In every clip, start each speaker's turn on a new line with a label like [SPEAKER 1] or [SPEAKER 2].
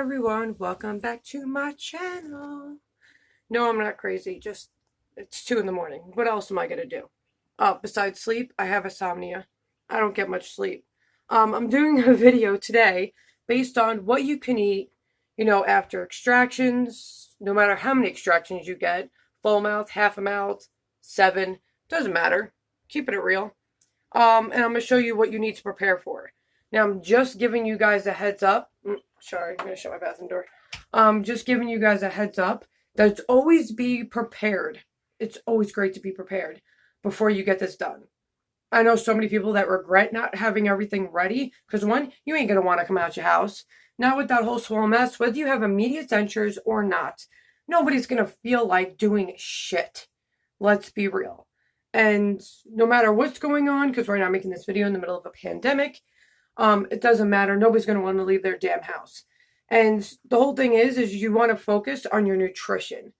[SPEAKER 1] Everyone, welcome back to my channel. No, I'm not crazy, just it's 2 in the morning. What else am I gonna do? Besides sleep, I have insomnia. I don't get much sleep. I'm doing a video today based on what you can eat, after extractions, no matter how many extractions you get, full mouth, half a mouth, 7, doesn't matter. Keeping it real. And I'm gonna show you what you need to prepare for. Now I'm just giving you guys a heads up. Sorry, I'm gonna shut my bathroom door. Just giving you guys a heads up that always be prepared. It's always great to be prepared before you get this done. I know so many people that regret not having everything ready because one, you ain't gonna want to come out your house. Not with that whole swole mess, whether you have immediate dentures or not. Nobody's gonna feel like doing shit. Let's be real. And no matter what's going on, because right now I'm making this video in the middle of a pandemic, it doesn't matter. Nobody's going to want to leave their damn house. And the whole thing is you want to focus on your nutrition.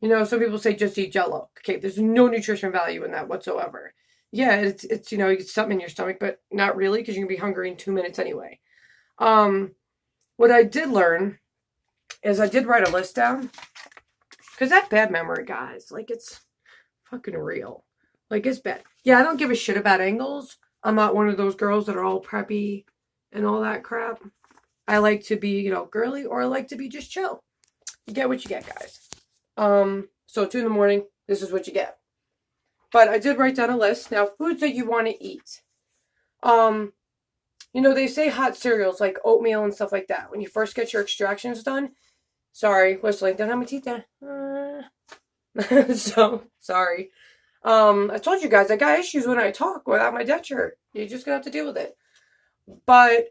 [SPEAKER 1] Some people say just eat Jello. Okay, there's no nutrition value in that whatsoever. Yeah, it's you get something in your stomach, but not really because you're gonna be hungry in 2 minutes anyway. What I did learn is I did write a list down because that bad memory, guys, like it's fucking real. Like it's bad. Yeah, I don't give a shit about angles. I'm not one of those girls that are all preppy and all that crap. I like to be, girly, or I like to be just chill. You get what you get, guys. So 2 in the morning, this is what you get. But I did write down a list. Now, foods that you want to eat. They say hot cereals like oatmeal and stuff like that. When you first get your extractions done. Sorry, whistling. Don't have my teeth there. So, sorry. I told you guys I got issues when I talk without my denture. You're just gonna have to deal with it. But,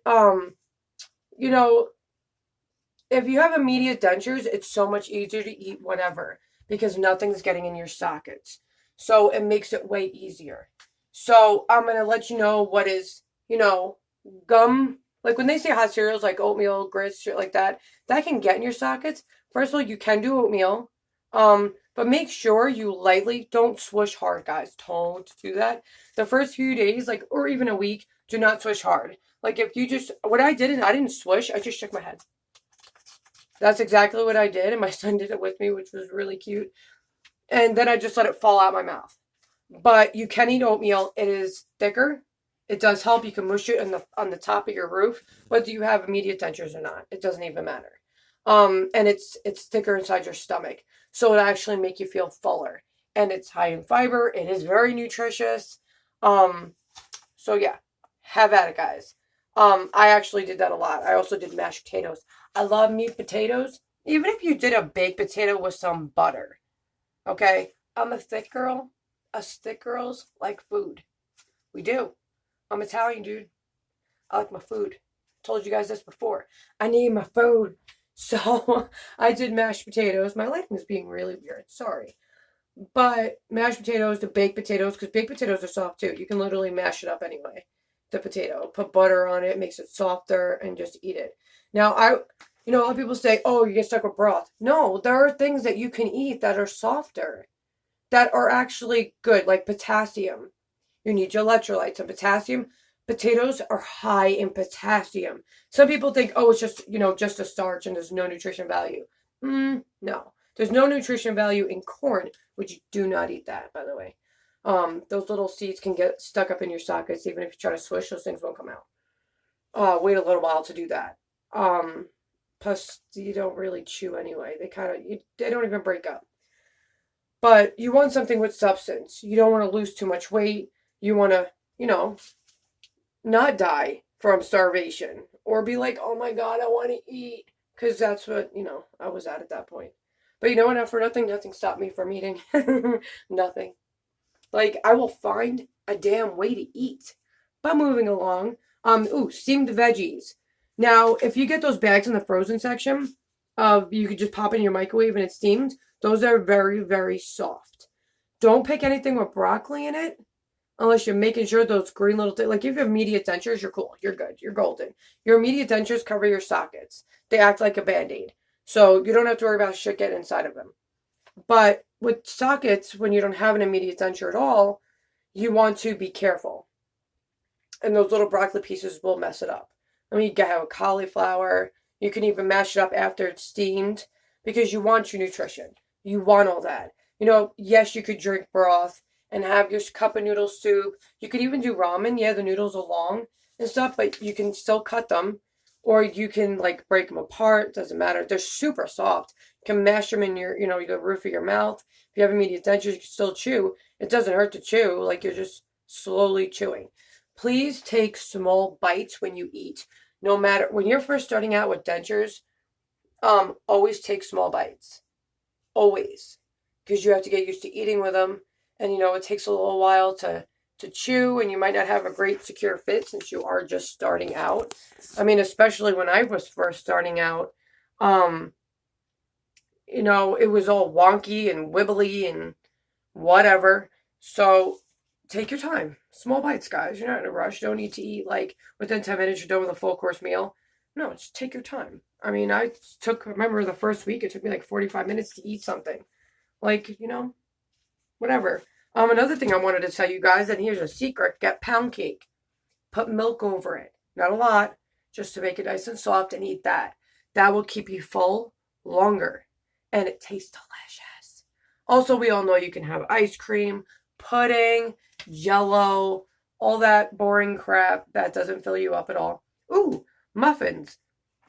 [SPEAKER 1] if you have immediate dentures, it's so much easier to eat whatever because nothing's getting in your sockets. So it makes it way easier. So I'm gonna let you know what is, gum. Like when they say hot cereals like oatmeal, grits, shit like that, that can get in your sockets. First of all, you can do oatmeal. But make sure you lightly don't swish hard, guys. Don't do that. The first few days, or even a week, do not swish hard. Like if you just, what I did, and I didn't swish, I just shook my head. That's exactly what I did, and my son did it with me, which was really cute. And then I just let it fall out my mouth. But you can eat oatmeal. It is thicker. It does help. You can mush it on the top of your roof, whether you have immediate dentures or not. It doesn't even matter. And it's thicker inside your stomach. So it actually make you feel fuller. And it's high in fiber. It is very nutritious. So yeah, have at it, guys. I actually did that a lot. I also did mashed potatoes. I love meat potatoes. Even if you did a baked potato with some butter. Okay? I'm a thick girl. Us thick girls like food. We do. I'm Italian, dude. I like my food. Told you guys this before. I need my food. So I did mashed potatoes. My lighting is being really weird. Sorry. But mashed potatoes to baked potatoes, because baked potatoes are soft too. You can literally mash it up anyway. The potato. Put butter on it, makes it softer, and just eat it. Now, a lot of people say, oh, you get stuck with broth. No, there are things that you can eat that are softer, that are actually good, like potassium. You need your electrolytes and potassium. Potatoes are high in potassium. Some people think, oh, it's just a starch and there's no nutrition value. No. There's no nutrition value in corn, which you do not eat that, by the way. Those little seeds can get stuck up in your sockets. Even if you try to swish, those things won't come out. Wait a little while to do that. Plus, you don't really chew anyway. They don't even break up. But you want something with substance. You don't want to lose too much weight. You want to, not die from starvation or be like, oh my God, I want to eat. Because that's what, I was at that point. But you know what? Not for nothing, nothing stopped me from eating. Nothing. Like, I will find a damn way to eat. But moving along, steamed veggies. Now, if you get those bags in the frozen section, you could just pop it in your microwave and it's steamed. Those are very, very soft. Don't pick anything with broccoli in it unless you're making sure those green little things, like if you have immediate dentures, you're cool. You're good. You're golden. Your immediate dentures cover your sockets. They act like a Band-Aid. So you don't have to worry about shit getting inside of them. But with sockets, when you don't have an immediate denture at all, you want to be careful. And those little broccoli pieces will mess it up. I mean, you can have cauliflower, You can even mash it up after it's steamed because you want your nutrition. You want all that. You know, yes, you could drink broth and have your cup of noodle soup. You could even do ramen. Yeah, the noodles are long and stuff, but you can still cut them. Or you can like break them apart. Doesn't matter. They're super soft. You can mash them in your, the roof of your mouth. If you have immediate dentures, you can still chew. It doesn't hurt to chew. Like you're just slowly chewing. Please take small bites when you eat. No matter when you're first starting out with dentures, always take small bites. Always. Because you have to get used to eating with them. And it takes a little while to chew, and you might not have a great secure fit since you are just starting out. I mean, especially when I was first starting out, it was all wonky and wibbly and whatever. So take your time. Small bites, guys. You're not in a rush. You don't need to eat like within 10 minutes you're done with a full course meal. No, just take your time. I mean, remember the first week, it took me like 45 minutes to eat something. Like, whatever. Another thing I wanted to tell you guys, and here's a secret, get pound cake. Put milk over it. Not a lot, just to make it nice and soft, and eat that. That will keep you full longer. And it tastes delicious. Also, we all know you can have ice cream, pudding, Jell-O, all that boring crap that doesn't fill you up at all. Ooh, muffins.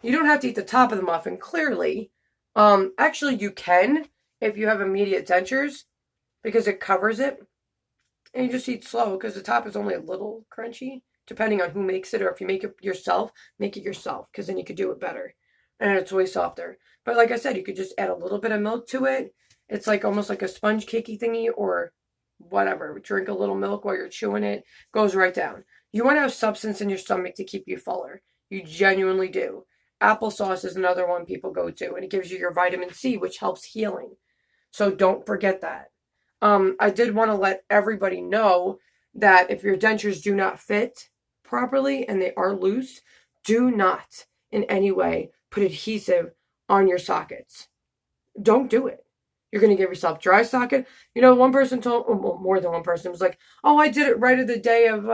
[SPEAKER 1] You don't have to eat the top of the muffin, clearly. Actually, you can if you have immediate dentures because it covers it. And you just eat slow because the top is only a little crunchy, depending on who makes it, or if you make it yourself, make it yourself because then you could do it better. And it's way softer. But like I said, you could just add a little bit of milk to it. It's like almost like a sponge cakey thingy or whatever. Drink a little milk while you're chewing it. Goes right down. You want to have substance in your stomach to keep you fuller. You genuinely do. Applesauce is another one people go to, and it gives you your vitamin C, which helps healing. So don't forget that. I did want to let everybody know that if your dentures do not fit properly and they are loose, do not in any way put adhesive on your sockets. Don't do it. You're going to give yourself dry socket. One person more than one person was like, oh, I did it right at the day of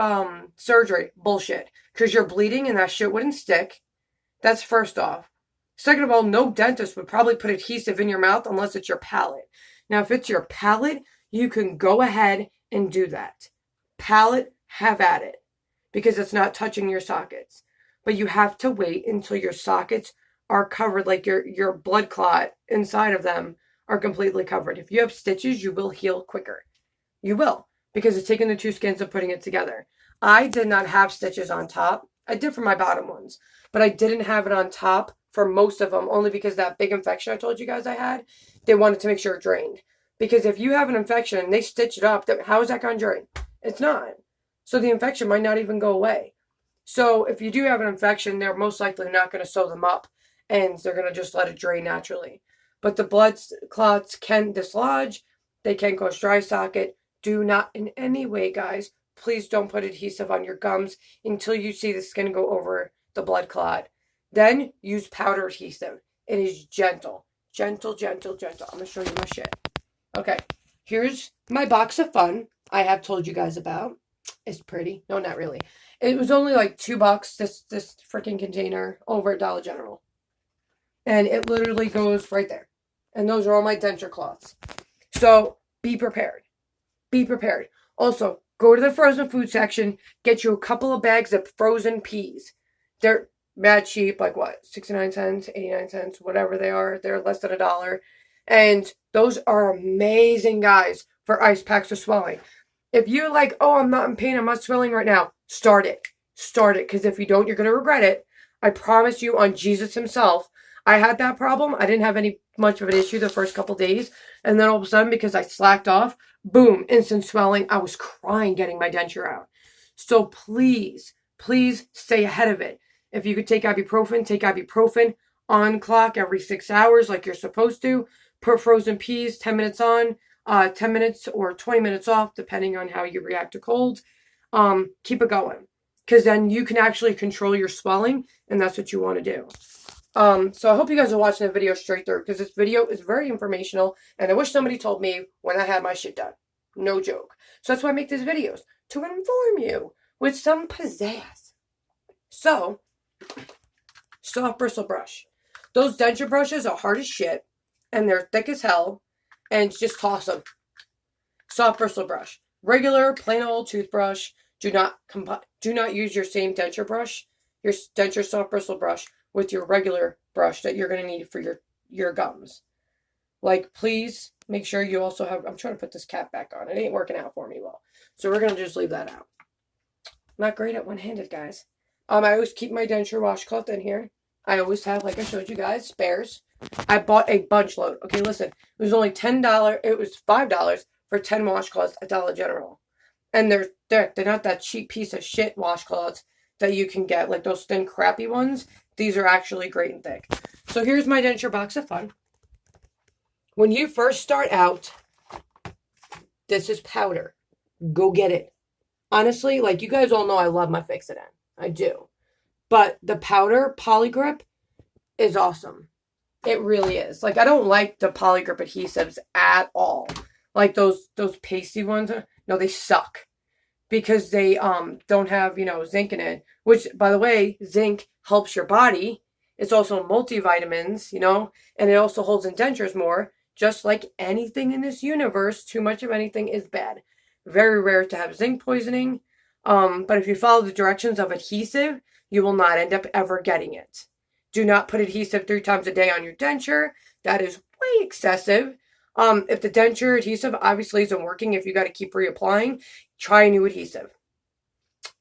[SPEAKER 1] surgery. Bullshit. Because you're bleeding and that shit wouldn't stick. That's first off. Second of all, no dentist would probably put adhesive in your mouth unless it's your palate. Now, if it's your palate, you can go ahead and do that. Palate, have at it. Because it's not touching your sockets. But you have to wait until your sockets are covered, like your blood clot inside of them are completely covered. If you have stitches, you will heal quicker. You will. Because it's taking the two skins and putting it together. I did not have stitches on top. I did for my bottom ones. But I didn't have it on top for most of them, only because that big infection I told you guys I had, they wanted to make sure it drained. Because if you have an infection and they stitch it up, how is that going to drain? It's not. So the infection might not even go away. So if you do have an infection, they're most likely not going to sew them up, and they're going to just let it drain naturally. But the blood clots can dislodge. They can cause dry socket. Do not in any way, guys, please don't put adhesive on your gums until you see the skin go over the blood clot. Then use powder adhesive. It is gentle. Gentle, gentle, gentle. I'm going to show you my shit. Okay. Here's my box of fun I have told you guys about. It's pretty. No, not really. It was only like $2, this freaking container over at Dollar General. And it literally goes right there. And those are all my denture cloths. So be prepared. Be prepared. Also, go to the frozen food section. Get you a couple of bags of frozen peas. They're mad cheap, like what? 69 cents, 89 cents, whatever they are. They're less than $1. And those are amazing, guys, for ice packs of swelling. If you're like, oh, I'm not in pain, I'm not swelling right now, start it. Start it, because if you don't, you're going to regret it. I promise you on Jesus himself. I had that problem. I didn't have much of an issue the first couple days. And then all of a sudden, because I slacked off, boom, instant swelling. I was crying getting my denture out. So please, please stay ahead of it. If you could take ibuprofen on clock every 6 hours like you're supposed to. Put frozen peas, 10 minutes on, 10 minutes or 20 minutes off, depending on how you react to colds. Keep it going. Because then you can actually control your swelling, and that's what you want to do. So I hope you guys are watching the video straight through, because this video is very informational, and I wish somebody told me when I had my shit done. No joke. So that's why I make these videos, to inform you with some pizzazz. So, soft bristle brush. Those denture brushes are hard as shit, and they're thick as hell, and just toss them. Soft bristle brush. Regular, plain old toothbrush. Do not use your same denture brush, your denture soft bristle brush, with your regular brush that you're going to need for your gums. Like, please make sure you also have, I'm trying to put this cap back on. It ain't working out for me well. So we're going to just leave that out. I'm not great at one-handed, guys. I always keep my denture washcloth in here. I always have, like I showed you guys, spares. I bought a bunch load. Okay, listen. It was only $10. It was $5 for 10 washcloths at Dollar General. And they're not that cheap piece of shit washcloths that you can get, like those thin, crappy ones. These are actually great and thick. So here's my denture box of fun. When you first start out, this is powder. Go get it. Honestly, like, you guys all know I love my Fix-It-In. I do. But the powder Polygrip is awesome. It really is. Like, I don't like the Polygrip adhesives at all. Like those pasty ones. No, they suck. Because they don't have, zinc in it. Which, by the way, zinc helps your body. It's also multivitamins, and it also holds in dentures more. Just like anything in this universe, too much of anything is bad. Very rare to have zinc poisoning. But if you follow the directions of adhesive, you will not end up ever getting it. Do not put adhesive 3 times a day on your denture. That is way excessive. If the denture adhesive obviously isn't working, if you got to keep reapplying, try a new adhesive.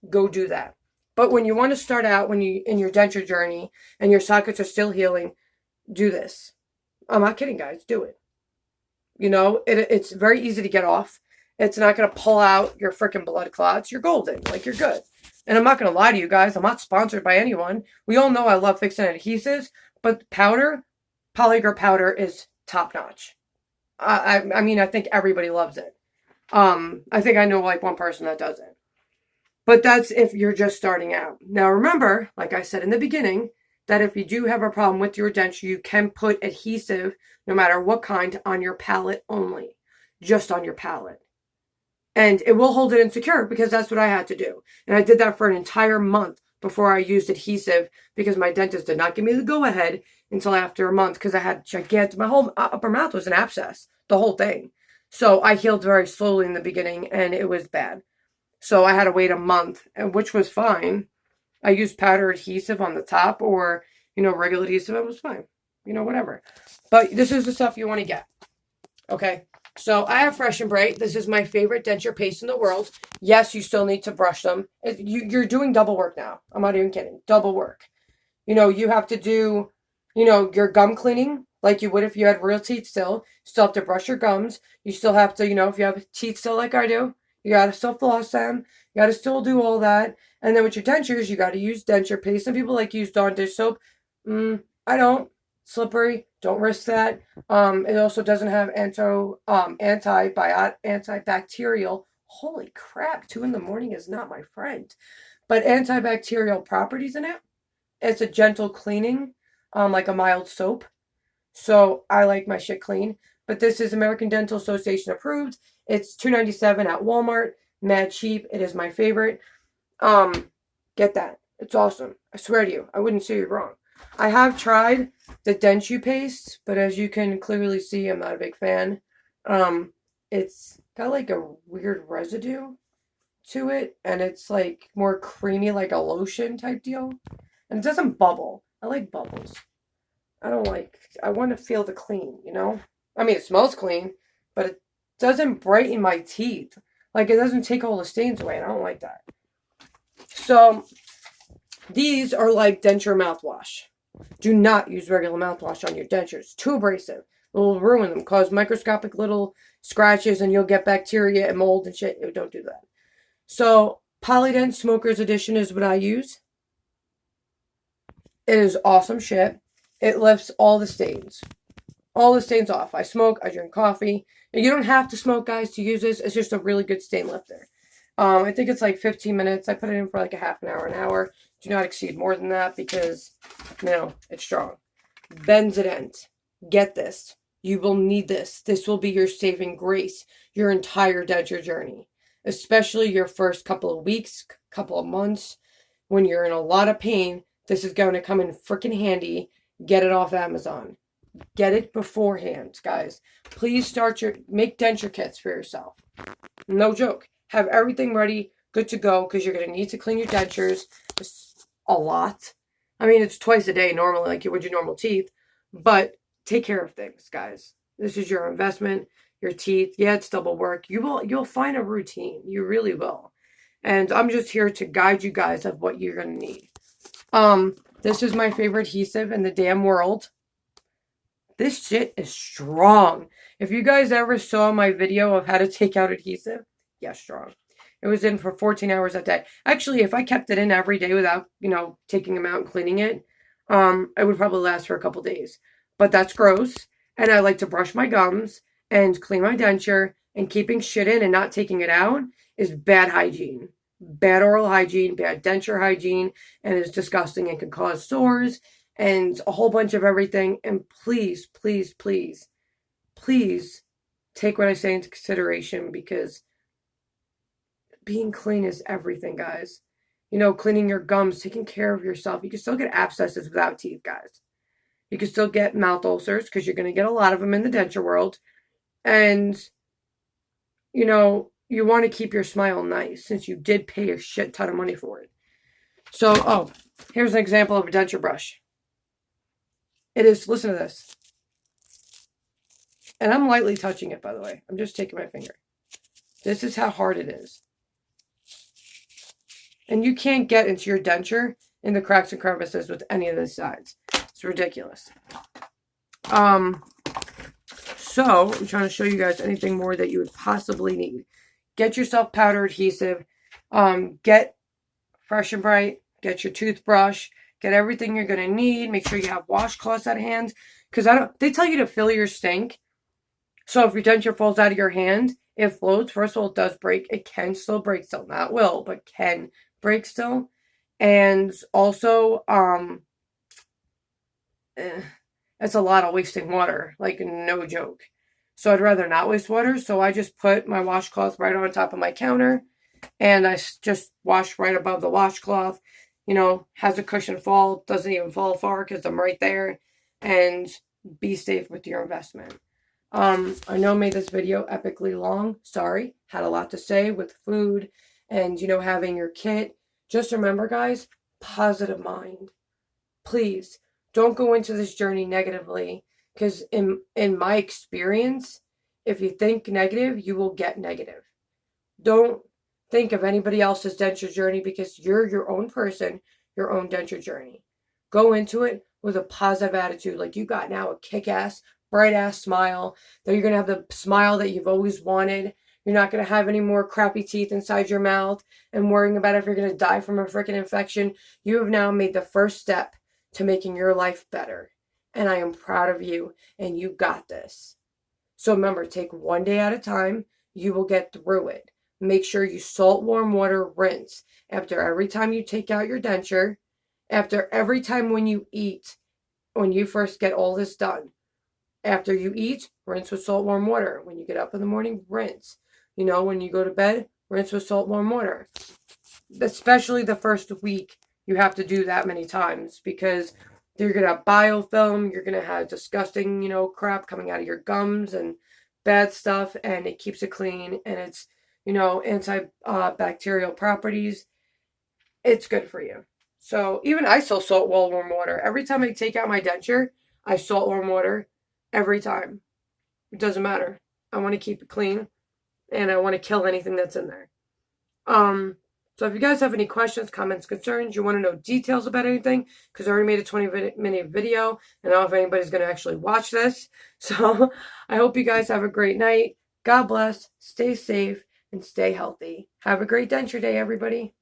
[SPEAKER 1] Go do that. But when you want to start out, in your denture journey and your sockets are still healing, do this. I'm not kidding, guys. Do it. It's very easy to get off. It's not going to pull out your freaking blood clots. You're golden. Like, you're good. And I'm not going to lie to you guys. I'm not sponsored by anyone. We all know I love fixing adhesives. But powder, Polygrip powder is top notch. I mean, I think everybody loves it. I think I know like one person that does it. But that's if you're just starting out. Now remember, like I said in the beginning, that if you do have a problem with your denture, you can put adhesive, no matter what kind, on your palate only. Just on your palate. And it will hold it insecure, because that's what I had to do. And I did that for an entire month before I used adhesive, because my dentist did not give me the go-ahead until after a month, because I had gigantic, my whole upper mouth was an abscess, the whole thing. So I healed very slowly in the beginning, and it was bad. So I had to wait a month, which was fine. I used powder adhesive on the top, or, regular adhesive. It was fine. Whatever. But this is the stuff you want to get. Okay? So I have Fresh and Bright. This is my favorite denture paste in the world. Yes, you still need to brush them. You're doing double work now. I'm not even kidding. Double work. You have to do, your gum cleaning like you would if you had real teeth still. You still have to brush your gums. You still have to, if you have teeth still like I do, you got to still floss them. You got to still do all that. And then with your dentures, you got to use denture paste. Some people like use Dawn dish soap. I don't. Slippery. Don't risk that. It also doesn't have antibacterial. Holy crap! 2 a.m. is not my friend. But antibacterial properties in it. It's a gentle cleaning, like a mild soap. So I like my shit clean. But this is American Dental Association approved. It's $2.97 at Walmart. Mad cheap. It is my favorite. Get that. It's awesome. I swear to you. I wouldn't say you're wrong. I have tried the Denture paste, but as you can clearly see, I'm not a big fan. It's got like a weird residue to it, and it's like more creamy, like a lotion type deal. And it doesn't bubble. I like bubbles. I want to feel the clean, I mean, it smells clean, but it doesn't brighten my teeth. Like, it doesn't take all the stains away, and I don't like that. So, these are like denture mouthwash. Do not use regular mouthwash on your dentures. Too abrasive. It will ruin them. Cause microscopic little scratches, and you'll get bacteria and mold and shit. Don't do that. So, Polydent Smoker's Edition is what I use. It is awesome shit. It lifts all the stains. All the stains off. I smoke. I drink coffee. And you don't have to smoke, guys, to use this. It's just a really good stain lifter. I think it's like 15 minutes. I put it in for like a half an hour. Do not exceed more than that, because, it's strong. Benzodent. Get this. You will need this. This will be your saving grace your entire denture journey. Especially your first couple of weeks, couple of months. When you're in a lot of pain, this is going to come in freaking handy. get it off Amazon. Get it beforehand, guys. Please make denture kits for yourself. No joke. Have everything ready, good to go, because you're going to need to clean your dentures a lot. I mean, it's twice a day normally, like you would your normal teeth, but take care of things, guys. This is your investment, your teeth. Yeah, it's double work. You'll find a routine. You really will. And I'm just here to guide you guys of what you're going to need. This is my favorite adhesive in the damn world. This shit is strong. If you guys ever saw my video of how to take out adhesive, yeah, strong. It was in for 14 hours a day. Actually, if I kept it in every day without, taking them out and cleaning it, it would probably last for a couple days. But that's gross. And I like to brush my gums and clean my denture, and keeping shit in and not taking it out is bad hygiene. Bad oral hygiene, bad denture hygiene, and it's disgusting and can cause sores and a whole bunch of everything. And please, please, please, please take what I say into consideration, because being clean is everything, guys. Cleaning your gums, taking care of yourself. You can still get abscesses without teeth, guys. You can still get mouth ulcers, because you're going to get a lot of them in the denture world. And, you want to keep your smile nice, since you did pay a shit ton of money for it. So, here's an example of a denture brush. It is, listen to this. And I'm lightly touching it, by the way. I'm just taking my finger. This is how hard it is. And you can't get into your denture in the cracks and crevices with any of the sides. It's ridiculous. So, I'm trying to show you guys anything more that you would possibly need. Get yourself powder adhesive. Get Fresh and Bright. Get your toothbrush. Get everything you're going to need. Make sure you have washcloths at hand. Because they tell you to fill your sink. So if your denture falls out of your hand, it floats. First of all, it does break. It can still break still. Not will, but can break still. And also, it's a lot of wasting water. Like, no joke. So I'd rather not waste water. So I just put my washcloth right on top of my counter. And I just wash right above the washcloth. Has a cushion fall. Doesn't even fall far because I'm right there. And be safe with your investment. I know I made this video epically long. Sorry. Had a lot to say with food and, having your kit. Just remember, guys, positive mind. Please don't go into this journey negatively, because in my experience, if you think negative, you will get negative. Don't think of anybody else's denture journey, because you're your own person, your own denture journey. Go into it with a positive attitude. Like, you got now a kick-ass, bright-ass smile, that you're going to have the smile that you've always wanted. You're not going to have any more crappy teeth inside your mouth and worrying about if you're going to die from a freaking infection. You have now made the first step to making your life better. And I am proud of you, and you got this. So remember, take one day at a time. You will get through it. Make sure you salt warm water rinse after every time you take out your denture, after every time when you eat, when you first get all this done. After you eat, rinse with salt warm water. When you get up in the morning, rinse. When you go to bed, rinse with salt warm water. Especially the first week, you have to do that many times, because you're going to have biofilm, you're going to have disgusting, crap coming out of your gums and bad stuff, and it keeps it clean, and it's, antibacterial properties. It's good for you. So even I still salt warm water. Every time I take out my denture, I salt warm water every time. It doesn't matter. I want to keep it clean, and I want to kill anything that's in there. So if you guys have any questions, comments, concerns, you want to know details about anything, because I already made a 20-minute video, and I don't know if anybody's going to actually watch this. So I hope you guys have a great night. God bless. Stay safe and stay healthy. Have a great denture day, everybody.